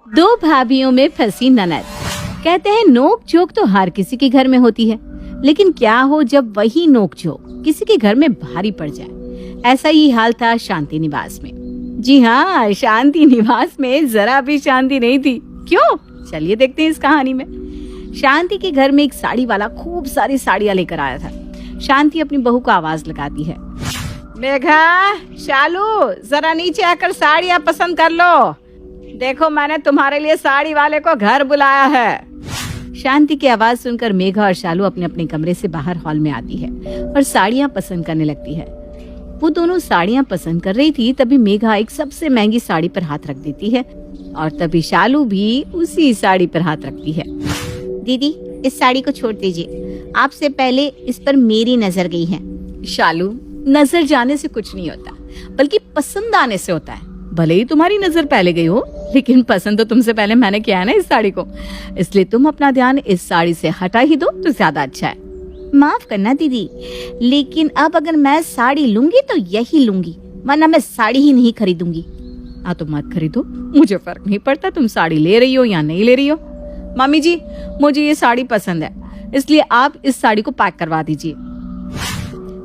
दो भाभीियों में फंसी ननद। कहते हैं नोक झोंक तो हर किसी के घर में होती है, लेकिन क्या हो जब वही नोक झोंक किसी के घर में भारी पड़ जाए। ऐसा ही हाल था शांति निवास में। जी हाँ, शांति निवास में जरा भी शांति नहीं थी। क्यों? चलिए देखते हैं इस कहानी में। शांति के घर में एक साड़ी वाला खूब सारी साड़ियां लेकर आया था। शांति अपनी बहू को आवाज लगाती है, मेघा, शालू, जरा नीचे आकर साड़ियां पसंद कर लो। देखो, मैंने तुम्हारे लिए साड़ी वाले को घर बुलाया है। शांति की आवाज सुनकर मेघा और शालू अपने अपने कमरे से बाहर हॉल में आती है और साड़ियां पसंद करने लगती है। वो दोनों साड़ियां पसंद कर रही थी, तभी मेघा एक सबसे महंगी साड़ी पर हाथ रख देती है और तभी शालू भी उसी साड़ी पर हाथ रखती है। दीदी, इस साड़ी को छोड़ दीजिए, आपसे पहले इस पर मेरी नजर गई है। शालू, नजर जाने से कुछ नहीं होता, बल्कि पसंद आने से होता है। भले ही तुम्हारी नजर पहले गई हो, लेकिन पसंद तो तुमसे पहले मैंने किया है ना इस साड़ी को, इसलिए तुम अपना ध्यान इस साड़ी से हटा ही दो तो ज्यादा अच्छा है। माफ करना दीदी, लेकिन अब अगर मैं साड़ी लूंगी तो यही लूंगी, वरना मैं साड़ी ही नहीं खरीदूंगी। तो मत खरीदो, मुझे फर्क नहीं पड़ता तुम साड़ी ले रही हो या नहीं ले रही हो। मम्मी जी, मुझे ये साड़ी पसंद है, इसलिए आप इस साड़ी को पैक करवा दीजिए।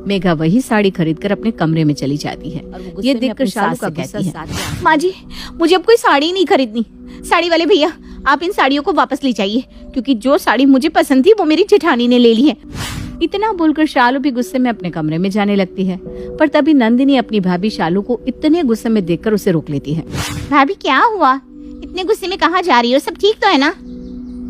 मेघा वही साड़ी खरीदकर अपने कमरे में चली जाती है। ये देखकर शालू का कहती है, माँ जी, मुझे अब कोई साड़ी नहीं खरीदनी। साड़ी वाले भैया, आप इन साड़ियों को वापस ले जाइए, क्योंकि जो साड़ी मुझे पसंद थी वो मेरी जेठानी ने ले ली है। इतना बोलकर शालू भी गुस्से में अपने कमरे में जाने लगती है, पर तभी नंदिनी अपनी भाभी शालू को इतने गुस्से में देखकर उसे रोक लेती है। भाभी, क्या हुआ? इतने गुस्से में कहाँ जा रही हो? सब ठीक तो है ना?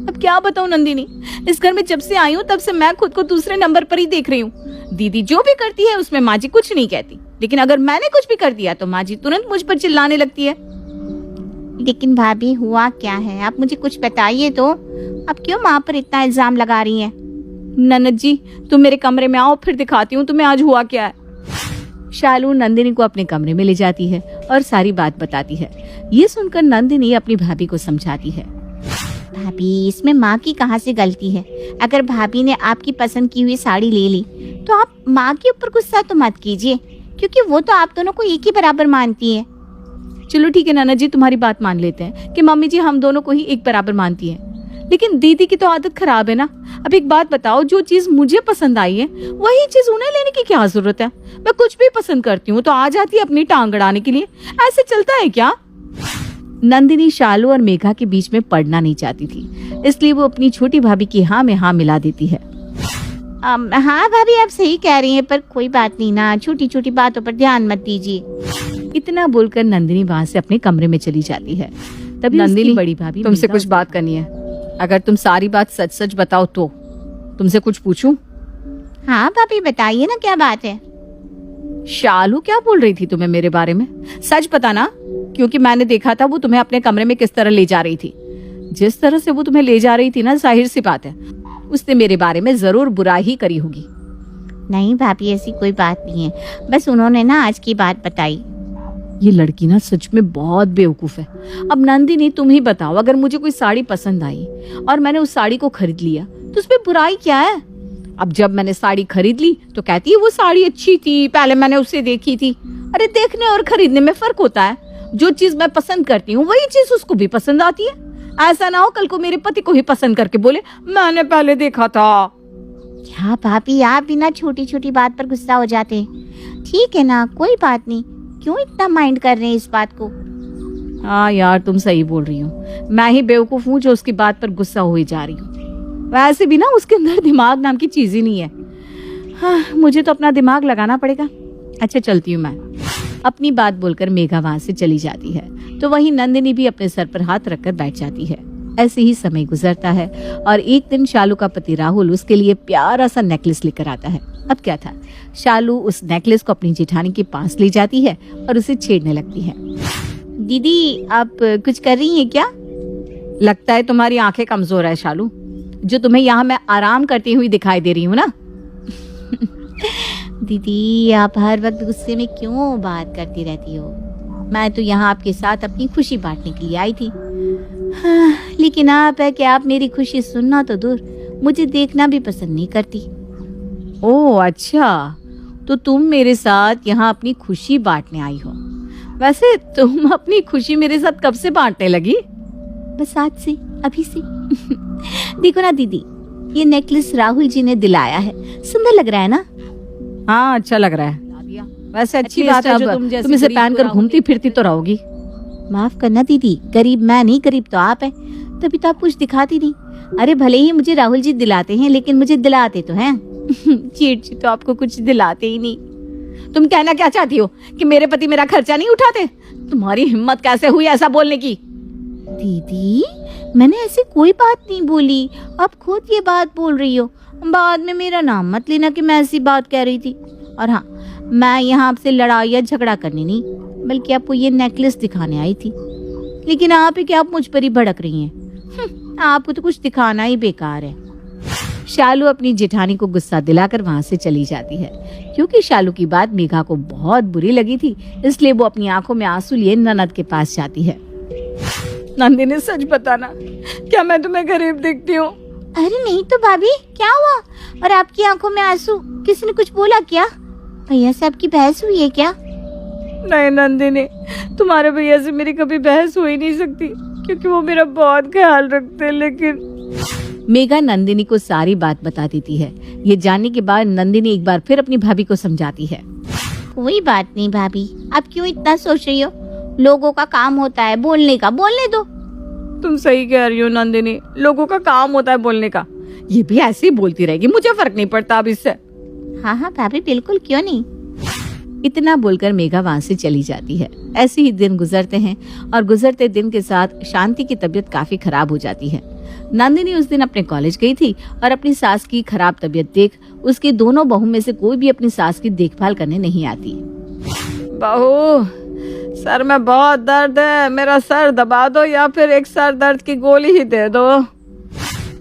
अब क्या बताऊं नंदिनी, इस घर में जब से आई हूँ तब से मैं खुद को दूसरे नंबर पर ही देख रही हूँ। दीदी जो भी करती है उसमें माँ जी कुछ नहीं कहती, लेकिन अगर मैंने कुछ भी कर दिया तो माँ जी तुरंत मुझ पर चिल्लाने लगती है। लेकिन भाभी, हुआ क्या है? आप मुझे कुछ बताइए तो। अब क्यों माँ पर इतना इल्जाम लगा रही हैं? ननद जी, तुम मेरे कमरे में आओ, फिर दिखाती हूँ तुम्हें आज हुआ क्या है। शालू नंदिनी को अपने कमरे में ले जाती है और सारी बात बताती है। ये सुनकर नंदिनी अपनी भाभी को समझाती है। भाभी, इसमें माँ की कहाँ से गलती है? अगर भाभी ने आपकी पसंद की हुई साड़ी ले ली तो आप माँ के ऊपर गुस्सा तो मत कीजिए, क्योंकि वो तो आप दोनों को एक ही बराबर मानती है। चलो ठीक है नाना जी, तुम्हारी बात मान लेते हैं कि मम्मी जी हम दोनों को ही एक बराबर मानती है, लेकिन दीदी की तो आदत खराब है ना। अब एक बात बताओ, जो चीज मुझे पसंद आई है वही चीज उन्हें लेने की क्या जरूरत है? मैं कुछ भी पसंद करती हूँ तो आ जाती है अपनी टांग अड़ाने के लिए। ऐसे चलता है क्या? नंदिनी शालू और मेघा के बीच में पड़ना नहीं चाहती थी, इसलिए वो अपनी छोटी भाभी की हाँ में हाँ मिला देती है। हाँ भाभी, आप सही कह रही हैं, पर कोई बात नहीं ना, छोटी छोटी बातों पर ध्यान मत दीजिए। इतना बोलकर नंदिनी वहाँ से अपने कमरे में चली जाती है। तभी नंदिनी बड़ी भाभी तुमसे कुछ बात करनी है। अगर तुम सारी बात सच सच बताओ तो तुमसे कुछ पूछूं? हाँ भाभी, बताइए ना, क्या बात है? शालू क्या बोल रही थी तुम्हें मेरे बारे में? सच बताना, क्योंकि मैंने देखा था वो तुम्हें अपने कमरे में किस तरह ले जा रही थी। जिस तरह से वो तुम्हें ले जा रही थी ना, जाहिर सी बात है उसने मेरे बारे में जरूर बुरा ही करी होगी। नहीं भाभी, ऐसी कोई बात नहीं है, बस उन्होंने ना आज की बात बताई। ये लड़की ना सच में बहुत बेवकूफ है। अब नंदिनी तुम ही बताओ, अगर मुझे कोई साड़ी पसंद आई और मैंने उस साड़ी को खरीद लिया तो उसमें बुराई क्या है? अब जब मैंने साड़ी खरीद ली तो कहती है वो साड़ी अच्छी थी, पहले मैंने उसे देखी थी। अरे देखने और खरीदने में फर्क होता है। जो चीज मैं पसंद करती हूँ वही चीज उसको भी पसंद आती है। ऐसा ना हो कल को मेरे पति को ही पसंद करके बोले मैंने पहले देखा था। क्या भाभी, आप भी ना छोटी छोटी बात पर गुस्सा हो जाते हैं। ठीक है ना, कोई बात नहीं, क्यों इतना माइंड कर रहे हैं इस बात को? हाँ यार, तुम सही बोल रही हो, मैं ही बेवकूफ हूँ जो उसकी बात पर गुस्सा हुई जा रही हूँ। वैसे भी ना उसके अंदर दिमाग नाम की चीज ही नहीं है। हाँ, मुझे तो अपना दिमाग लगाना पड़ेगा। अच्छा, चलती हूँ मैं। अपनी बात बोलकर मेघा वहां से चली जाती है तो वहीं नंदिनी भी अपने सर पर हाथ रखकर बैठ जाती है। ऐसे ही समय गुजरता है और एक दिन शालू का पति राहुल उसके लिए प्यारा सा नेकलेस लेकर आता है। अब क्या था, शालू उस नेकलेस को अपनी जेठानी के पास ले जाती है और उसे छेड़ने लगती है। दीदी, आप कुछ कर रही हैं क्या? लगता है तुम्हारी आंखें कमजोर है शालू, जो तुम्हें यहाँ मैं आराम करती हुई दिखाई दे रही हूँ ना। दीदी, आप हर वक्त गुस्से में क्यों बात करती रहती हो? मैं तो यहाँ आपके साथ अपनी खुशी बांटने के लिए आई थी। हाँ, लेकिन आप है कि आप मेरी खुशी सुनना तो दूर, मुझे देखना भी पसंद नहीं करती। ओह अच्छा, तो तुम मेरे साथ यहाँ अपनी खुशी बांटने आई हो। वैसे तुम अपनी खुशी मेरे साथ कब से बांटने लगी? बस आज से, अभी से। देखो ना दीदी, ये नेकलेस राहुल जी ने दिलाया है, सुंदर लग रहा है ना? हाँ, अच्छा लग रहा है। वैसे अच्छी बात है, तुम इसे पहनकर घूमती फिरती तो रहोगी। माफ करना दीदी, गरीब मैं नहीं, गरीब तो आप है, तभी तो आप कुछ दिखाती नहीं। अरे भले ही मुझे राहुल जी दिलाते हैं, लेकिन मुझे दिलाते तो हैं। चीट जी तो आपको कुछ दिलाते ही नहीं। तुम कहना क्या चाहती हो कि मेरे पति मेरा खर्चा नहीं उठाते? तुम्हारी हिम्मत कैसे हुई ऐसा बोलने की? दीदी, मैंने ऐसी कोई बात नहीं बोली, आप खुद ये बात बोल रही हो। बाद में मेरा नाम मत लेना कि मैं ऐसी बात कह रही थी। और हाँ, मैं यहाँ आपसे लड़ाई या झगड़ा करने नहीं, बल्कि आपको ये नेकलेस दिखाने आई थी। लेकिन आप ही क्या, आप मुझ पर ही भड़क रही हैं। आपको तो कुछ दिखाना ही बेकार है। शालू अपनी जेठानी को गुस्सा दिलाकर वहां से चली जाती है। क्योंकि शालू की बात मेघा को बहुत बुरी लगी थी, इसलिए वो अपनी आंखों में आंसू लिए ननद के पास जाती है। नंदिनी, सच बताना, क्या मैं तुम्हें गरीब दिखती हूँ? अरे नहीं तो भाभी, क्या हुआ? और आपकी आंखों में आंसू, किसी ने कुछ बोला क्या? भैया से आपकी बहस हुई है क्या? नहीं नंदिनी, तुम्हारे भैया से मेरी कभी बहस हो ही नहीं सकती, क्योंकि वो मेरा बहुत ख्याल रखते हैं। लेकिन मेघा नंदिनी को सारी बात बता देती है। ये जानने के बाद नंदिनी एक बार फिर अपनी भाभी को समझाती है। कोई बात नहीं भाभी, आप क्यों इतना सोच रही हो? लोगों का काम होता है बोलने का, बोलने दो। तुम सही कह रही हो नंदिनी, लोगों का काम होता है बोलने का। ये भी ऐसे ही बोलती रहेगी, मुझे फर्क नहीं पड़ता अब इससे। हाँ हाँ भाभी, बिल्कुल, क्यों नहीं। इतना बोलकर मेघा वहां से चली जाती है। ऐसे ही दिन गुजरते हैं और गुजरते दिन के साथ शांति की तबीयत काफी खराब हो जाती है। नंदिनी उस दिन अपने कॉलेज गई थी और अपनी सास की खराब तबीयत देख उसकी दोनों बहू में से कोई भी अपनी सास की देखभाल करने नहीं आती। बहू, सर में बहुत दर्द है, मेरा सर दबा दो या फिर एक सर दर्द की गोली ही दे दो।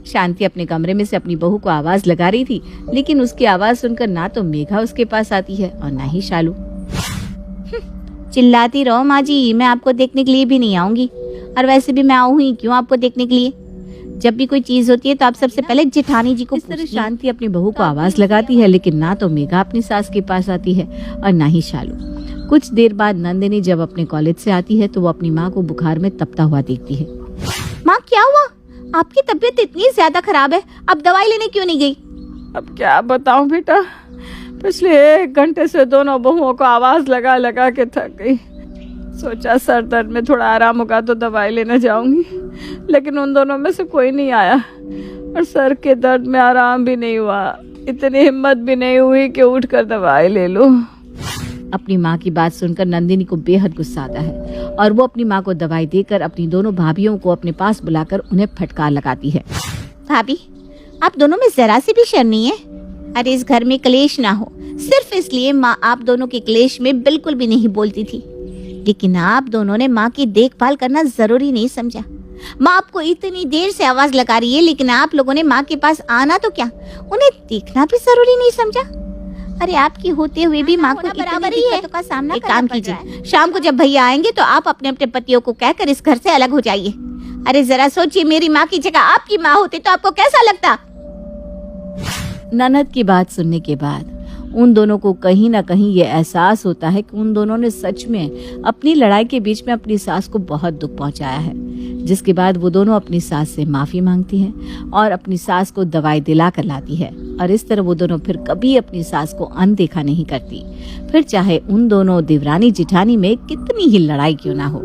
शांति अपने कमरे में से अपनी बहू को आवाज लगा रही थी, लेकिन उसकी आवाज सुनकर ना तो मेघा उसके पास आती है और ना ही शालू। चिल्लाती रहो माँ जी, मैं आपको देखने के लिए भी नहीं आऊंगी। और वैसे भी मैं आऊँ ही क्यों आपको देखने के लिए? जब भी कोई चीज होती है तो आप सबसे पहले जेठानी जी को। इस तरह शांति अपनी बहू को आवाज लगाती है, लेकिन ना तो मेघा अपनी सास के पास आती है और ना ही शालू। कुछ देर बाद नंदिनी जब अपने कॉलेज से आती है तो वो अपनी माँ को बुखार में तपता हुआ देखती है। माँ, क्या हुआ? आपकी तबीयत इतनी ज्यादा खराब है, अब दवाई लेने क्यों नहीं गई? अब क्या बताऊं बेटा, पिछले 1 घंटे से दोनों बहुओं को आवाज लगा लगा के थक गई। सोचा सर दर्द में थोड़ा आराम होगा तो दवाई लेने जाऊंगी, लेकिन उन दोनों में से कोई नहीं आया और सर के दर्द में आराम भी नहीं हुआ। इतनी हिम्मत भी नहीं हुई कि उठकर दवाई ले लूं। अपनी माँ की बात सुनकर नंदिनी को बेहद गुस्सा आता है और वो अपनी माँ को दवाई देकर अपनी दोनों भाभियों को अपने पास बुलाकर उन्हें फटकार लगाती है। भाभी, आप दोनों में जरा सी भी शर्म नहीं है? अरे इस घर में क्लेश ना हो, सिर्फ इसलिए माँ आप दोनों के क्लेश में बिल्कुल भी नहीं बोलती थी। लेकिन आप दोनों ने माँ की देखभाल करना जरूरी नहीं समझा। माँ आपको इतनी देर से आवाज लगा रही है, लेकिन आप लोगों ने माँ के पास आना तो क्या, उन्हें देखना भी जरूरी नहीं समझा। अरे आपकी होते हुए भी माँ को बराबर ही है का सामना। एक काम कीजिए, शाम को जब भैया आएंगे तो आप अपने अपने पतियों को कहकर इस घर से अलग हो जाइए। अरे जरा सोचिए, मेरी माँ की जगह आपकी माँ होती तो आपको कैसा लगता? ननद की बात सुनने के बाद उन दोनों को कहीं ना कहीं ये एहसास होता है कि उन दोनों ने सच में अपनी लड़ाई के बीच में अपनी सास को बहुत दुख पहुंचाया है। जिसके बाद वो दोनों अपनी सास से माफी मांगती हैं और अपनी सास को दवाई दिला कर लाती है और इस तरह वो दोनों फिर कभी अपनी सास को अनदेखा नहीं करती, फिर चाहे उन दोनों देवरानी जिठानी में कितनी ही लड़ाई क्यों ना हो।